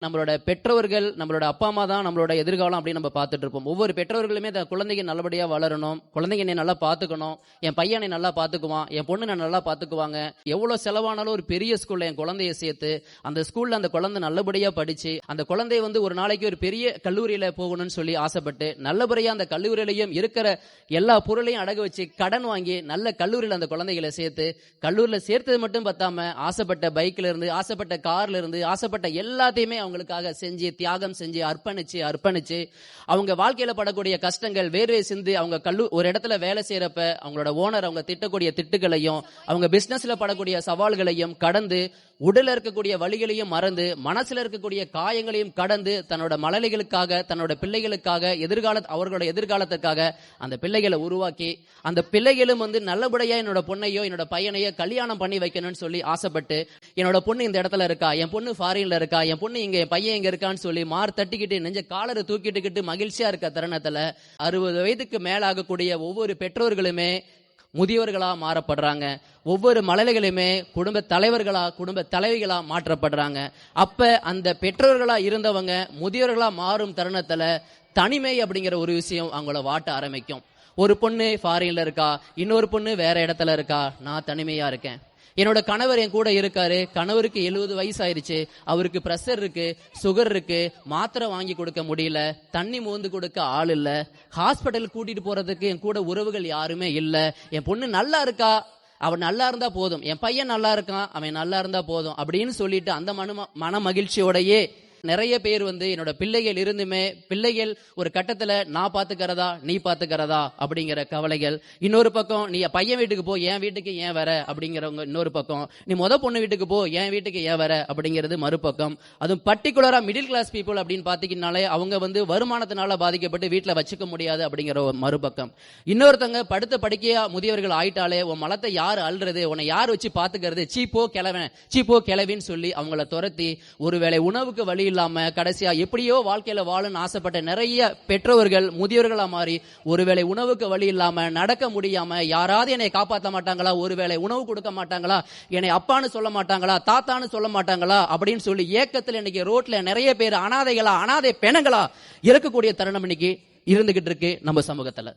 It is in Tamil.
நம்மளோட பெற்றோர்கள், நம்மளோட அப்பா அம்மா தான் நம்மளோட எதிர்காலம் அப்படின்னு நம்ம பார்த்துட்டு இருப்போம். ஒவ்வொரு பெற்றோர்களுமே குழந்தைங்க நல்லபடியா வளரணும், குழந்தைங்க என்னை நல்லா பார்த்துக்கணும், என் பையனை நல்லா பார்த்துக்குவான், என் பொண்ணு நான் நல்லா பார்த்துக்குவாங்க. எவ்வளவு செலவானாலும் ஒரு பெரிய ஸ்கூல்ல என் குழந்தைய சேர்த்து அந்த ஸ்கூல்ல அந்த குழந்தை நல்லபடியா படிச்சு அந்த குழந்தை ஒரு நாளைக்கு ஒரு பெரிய கல்லூரியில போகணும்னு சொல்லி ஆசைப்பட்டு நல்லபடியா அந்த கல்லூரியிலையும் இருக்கிற எல்லா பொருளையும் அடகு வச்சு கடன் வாங்கி நல்ல கல்லூரியில அந்த குழந்தைகளை சேர்த்து கல்லூரியில சேர்த்தது மட்டும் பத்தாம ஆசைப்பட்ட பைக்ல இருந்து ஆசைப்பட்ட கார்ல இருந்து ஆசைப்பட்ட எல்லாத்தையுமே அவங்களுக்காக செஞ்சு தியாகம் செஞ்சு அர்ப்பணிச்சு அவங்க வாழ்க்கையில படக்கூடிய கஷ்டங்கள் வேர்வை சிந்து அவங்க ஒரு இடத்துல வேலை செய்யறப்ப அவங்களோட ஓனர் அவங்க திட்டக்கூடிய திட்டுகளையும் அவங்க பிசினஸ்ல படக்கூடிய சவால்களையும் கடந்து உடல்ல இருக்கக்கூடிய வலிகளையும் மறந்து மனசுல இருக்கக்கூடிய காயங்களையும் கடந்து தன்னோட மழலைகளுக்காக தன்னோட பிள்ளைகளுக்காக அவர்களோட எதிர்காலத்துக்காக அந்த பிள்ளைகளை உருவாக்கி அந்த பிள்ளைகளும் நல்லபடியா என்னோட பொண்ணையோ என்னோட பையனையோ கல்யாணம் பண்ணி வைக்கணும்னு சொல்லி ஆசைப்பட்டு என்னோட பொண்ணு இந்த இடத்துல இருக்கா, என் பொண்ணு ஃபாரின்ல இருக்கா, என் பொண்ணு இங்க என் பையன் இங்க இருக்கான்னு சொல்லி மார் தட்டிக்கிட்டு நெஞ்ச காலரை தூக்கிட்டுக்கிட்டு மகிழ்ச்சியா இருக்க தருணத்துல 60 வயதுக்கு மேல ஆகக்கூடிய ஒவ்வொரு பெற்றோர்களுமே முதியவர்களா மாறப்படுறாங்க. ஒவ்வொரு மழலைகளுமே குடும்ப தலைவர்களா குடும்ப தலைவிகளா மாற்றப்படுறாங்க. அப்ப அந்த பெற்றோர்களா இருந்தவங்க முதியவர்களா மாறும் தருணத்துல தனிமை அப்படிங்கிற ஒரு விஷயம் அவங்கள வாட்ட ஆரம்பிக்கும். ஒரு பொண்ணு ஃபாரின்ல இருக்கா, இன்னொரு பொண்ணு வேற இடத்துல இருக்கா, நான் தனிமையா இருக்கேன். என்னோட கணவர் என் கூட இருக்காரு, கணவருக்கு 70 வயசு ஆயிருச்சு, அவருக்கு பிரஷர் இருக்கு, சுகர் இருக்கு, மாத்திரை வாங்கி கொடுக்க முடியல, தண்ணி மோந்து கொடுக்க ஆள் இல்ல, ஹாஸ்பிட்டல் கூட்டிட்டு போறதுக்கு என் கூட உறவுகள் யாருமே இல்ல, என் பொண்ணு நல்லா இருக்கா, அவன் நல்லா இருந்தா போதும், என் பையன் நல்லா இருக்கான், அவன் நல்லா இருந்தா போதும் அப்படின்னு சொல்லிட்டு அந்த மன மகிழ்ச்சியோடையே நிறைய பேர் என்னோட பிள்ளைகள் இருந்துமே பிள்ளைகள் ஒரு கட்டத்துல நான் பாத்துக்கிறதா நீ பாத்துக்கிறதா அப்படிங்கிற கவலைகள், இன்னொரு பக்கம் நீ பையன் வீட்டுக்கு போ என் வீட்டுக்கு ஏன் வர அப்படிங்கிறவங்க இன்னொரு பக்கம், நீ பொண்ணு வீட்டுக்கு போ என் வீட்டுக்கு ஏன் வர அப்படிங்கிறது மறுபக்கம். அதுவும் பர்டிகுலரா மிடில் கிளாஸ் பீப்புள் அப்படின்னு பாத்தீங்கன்னாலே அவங்க வருமானத்தினால பாதிக்கப்பட்டு வீட்டுல வச்சுக்க முடியாது அப்படிங்கிற மறுபக்கம். இன்னொருத்தங்க படுத்த படுக்கையா முதியவர்கள் ஆயிட்டாலே உன் மலத்தை யாரு அல்றது, உன்னை யார் வச்சு பாத்துக்கிறது, சீப்போ கிளவின்னு சொல்லி அவங்கள துரத்தி ஒருவேளை உணவுக்கு வழி இல்லாம கடைசியா எப்படியோ வாழ்க்கையில வாழணும்னு ஆசைப்பட்ட நிறைய பெற்றோர்கள் முதியோர்களா மாறி ஒருவேளை உணவுக்கு வழி இல்லாம நடக்க முடியாம யாராவது என்னை காப்பாற்ற மாட்டாங்களா, ஒருவேளை உணவு கொடுக்க மாட்டாங்களா, என்னை அப்பான்னு சொல்ல மாட்டாங்களா, தாத்தான்னு சொல்ல மாட்டாங்களா அப்படின்னு சொல்லி ஏக்கத்துல இன்னைக்கு ரோட்ல நிறைய பேர் அனாதை பெணங்களா இருக்கக்கூடிய தருணம் இன்னைக்கு இருந்துகிட்டு இருக்கு நம்ம சமூகத்துல.